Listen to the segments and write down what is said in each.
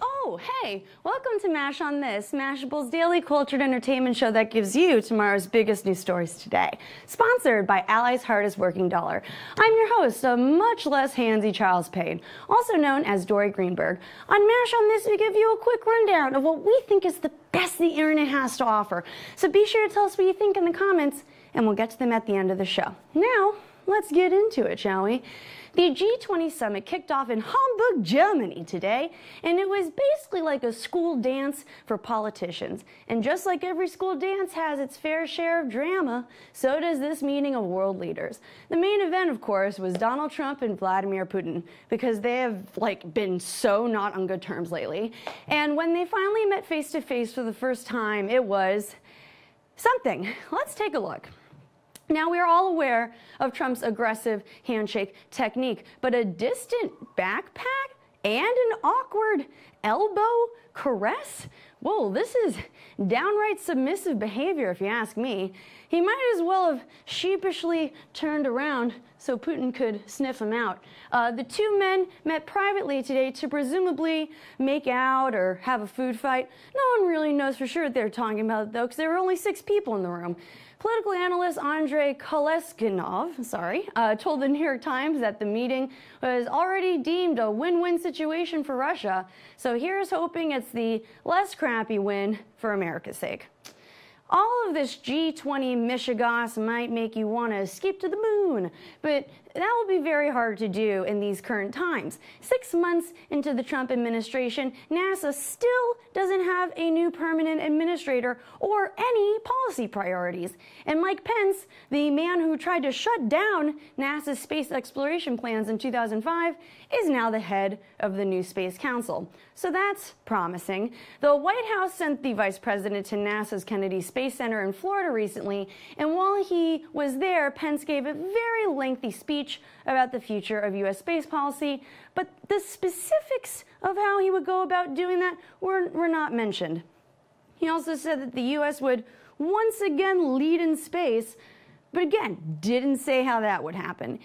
Oh, hey, welcome to Mash on This, Mashable's daily cultured entertainment show that gives you tomorrow's biggest news stories today. Sponsored by Ally's Hardest Working Dollar. I'm your host, a much less handsy Charles Payne, also known as Dory Greenberg. On Mash on This, we give you a quick rundown of what we think is the best the internet has to offer. So be sure to tell us what you think in the comments, and we'll get to them at the end of the show. Now, let's get into it, shall we? The G20 summit kicked off in Hamburg, Germany today, and it was basically like a school dance for politicians. And just like every school dance has its fair share of drama, so does this meeting of world leaders. The main event, of course, was Donald Trump and Vladimir Putin, because they have been so not on good terms lately. And when they finally met face to face for the first time, it was something. Let's take a look. Now, we are all aware of Trump's aggressive handshake technique, but a distant backpack and an awkward elbow caress? Whoa, this is downright submissive behavior, if you ask me. He might as well have sheepishly turned around so Putin could sniff him out. The two men met privately today to presumably make out or have a food fight. No one really knows for sure what they're talking about, though, because there were only 6 people in the room. Political analyst Andrei Koleskinov, told the New York Times that the meeting was already deemed a win-win situation for Russia. So here's hoping it's the less crappy win for America's sake. All of this G20 mishigas might make you want to escape to the moon, but that will be very hard to do in these current times. 6 months into the Trump administration, NASA still doesn't have a new permanent administrator or any policy priorities. And Mike Pence, the man who tried to shut down NASA's space exploration plans in 2005, is now the head of the new Space Council. So that's promising. The White House sent the vice president to NASA's Kennedy Space Center in Florida recently, and while he was there, Pence gave a very lengthy speech about the future of U.S. space policy, but the specifics of how he would go about doing that were not mentioned. He also said that the U.S. would once again lead in space, but again, didn't say how that would happen.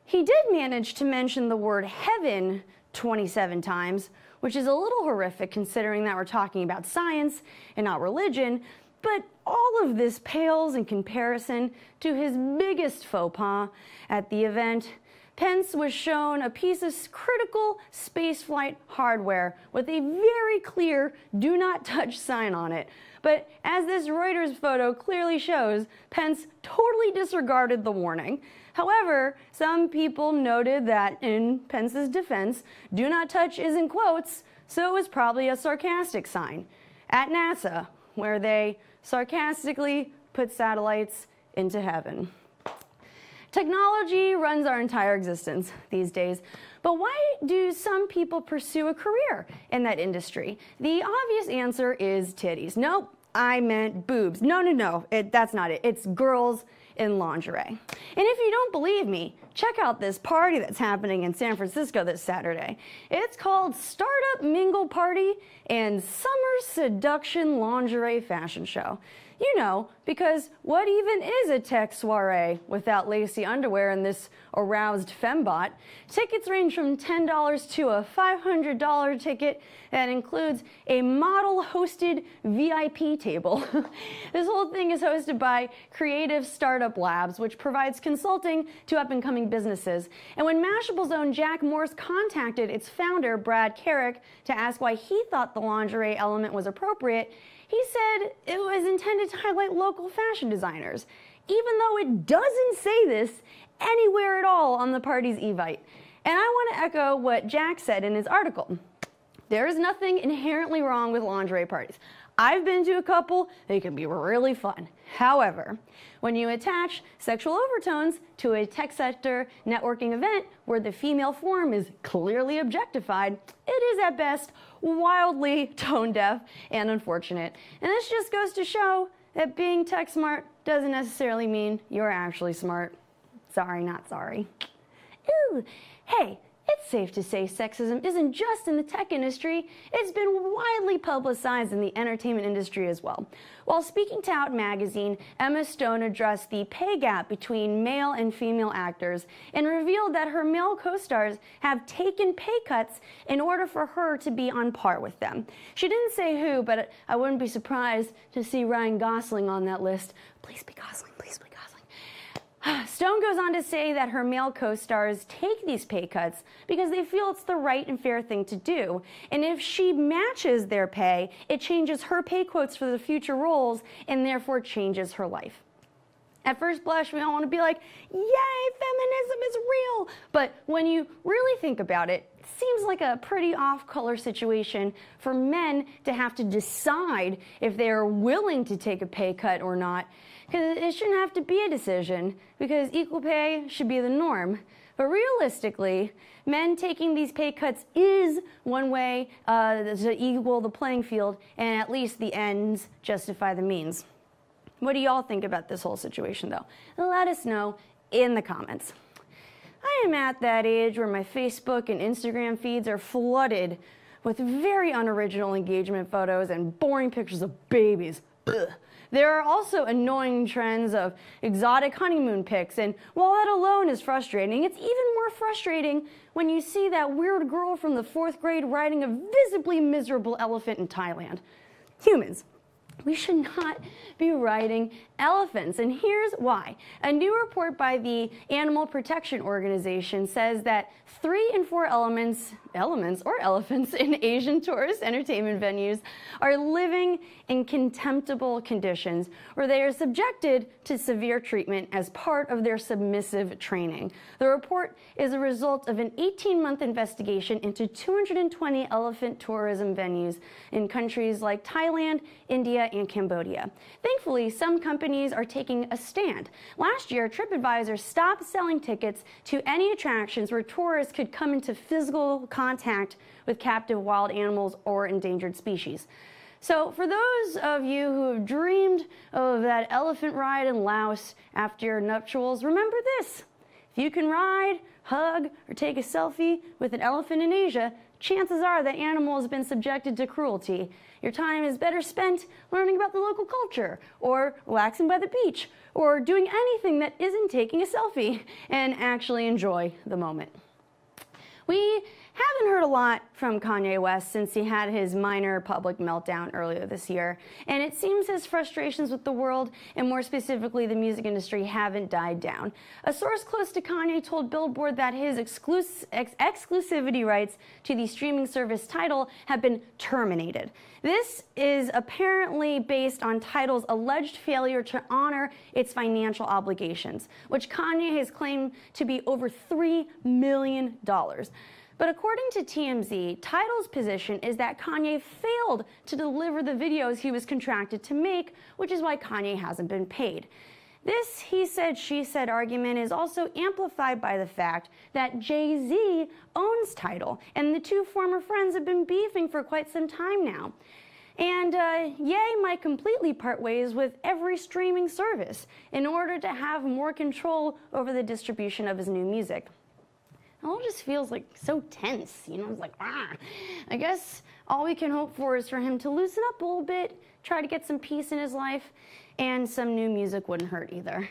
He did manage to mention the word heaven 27 times, which is a little horrific considering that we're talking about science and not religion, but all of this pales in comparison to his biggest faux pas at the event. Pence was shown a piece of critical spaceflight hardware with a very clear "do not touch" sign on it. But as this Reuters photo clearly shows, Pence totally disregarded the warning. However, some people noted that in Pence's defense, "do not touch" is in quotes, so it was probably a sarcastic sign. At NASA, where they sarcastically put satellites into heaven. Technology runs our entire existence these days, but why do some people pursue a career in that industry? The obvious answer is titties. Nope, I meant boobs. No, that's not it. It's girls in lingerie. And if you don't believe me, check out this party that's happening in San Francisco this Saturday. It's called Startup Mingle Party and Summer Seduction Lingerie Fashion Show. You know, because what even is a tech soiree without lacy underwear and this aroused fembot? Tickets range from $10 to a $500 ticket that includes a model-hosted VIP table. This whole thing is hosted by Creative Startup Labs, which provides consulting to up-and-coming businesses. And when Mashable's own Jack Morse contacted its founder, Brad Carrick, to ask why he thought the lingerie element was appropriate, he said it was intended to highlight local fashion designers, even though it doesn't say this anywhere at all on the party's Evite. And I want to echo what Jack said in his article. There is nothing inherently wrong with lingerie parties. I've been to a couple, they can be really fun. However, when you attach sexual overtones to a tech sector networking event where the female form is clearly objectified, it is at best wildly tone deaf and unfortunate. And this just goes to show that being tech smart doesn't necessarily mean you're actually smart. Sorry, not sorry. Ooh, hey, it's safe to say sexism isn't just in the tech industry, it's been widely publicized in the entertainment industry as well. While speaking to Out magazine, Emma Stone addressed the pay gap between male and female actors and revealed that her male co-stars have taken pay cuts in order for her to be on par with them. She didn't say who, but I wouldn't be surprised to see Ryan Gosling on that list. Please be Gosling, please be Gosling. Stone goes on to say that her male co-stars take these pay cuts because they feel it's the right and fair thing to do. And if she matches their pay, it changes her pay quotes for the future roles and therefore changes her life. At first blush, we all want to be like, yay, feminism is real. But when you really think about it, it seems like a pretty off-color situation for men to have to decide if they're willing to take a pay cut or not. Because it shouldn't have to be a decision, because equal pay should be the norm. But realistically, men taking these pay cuts is one way to equal the playing field, and at least the ends justify the means. What do y'all think about this whole situation, though? Let us know in the comments. I am at that age where my Facebook and Instagram feeds are flooded with very unoriginal engagement photos and boring pictures of babies. Ugh. There are also annoying trends of exotic honeymoon pics, and while that alone is frustrating, it's even more frustrating when you see that weird girl from the 4th grade riding a visibly miserable elephant in Thailand. Humans, we should not be riding elephants, and here's why. A new report by the Animal Protection Organization says that 3 in 4 elephants in Asian tourist entertainment venues are living in contemptible conditions where they are subjected to severe treatment as part of their submissive training. The report is a result of an 18-month investigation into 220 elephant tourism venues in countries like Thailand, India, and Cambodia. Thankfully, some companies are taking a stand. Last year, TripAdvisor stopped selling tickets to any attractions where tourists could come into physical contact with captive wild animals or endangered species. So for those of you who have dreamed of that elephant ride in Laos after your nuptials, remember this. If you can ride, hug, or take a selfie with an elephant in Asia, chances are that animal has been subjected to cruelty. Your time is better spent learning about the local culture, or relaxing by the beach, or doing anything that isn't taking a selfie, and actually enjoy the moment. We haven't heard a lot from Kanye West since he had his minor public meltdown earlier this year, and it seems his frustrations with the world, and more specifically the music industry, haven't died down. A source close to Kanye told Billboard that his exclusivity rights to the streaming service Tidal have been terminated. This is apparently based on Tidal's alleged failure to honor its financial obligations, which Kanye has claimed to be over $3 million. But according to TMZ, Tidal's position is that Kanye failed to deliver the videos he was contracted to make, which is why Kanye hasn't been paid. This he said, she said argument is also amplified by the fact that Jay-Z owns Tidal, and the two former friends have been beefing for quite some time now. And Ye might completely part ways with every streaming service in order to have more control over the distribution of his new music. It all just feels like so tense, you know, it's like, ah. I guess all we can hope for is for him to loosen up a little bit, try to get some peace in his life, and some new music wouldn't hurt either.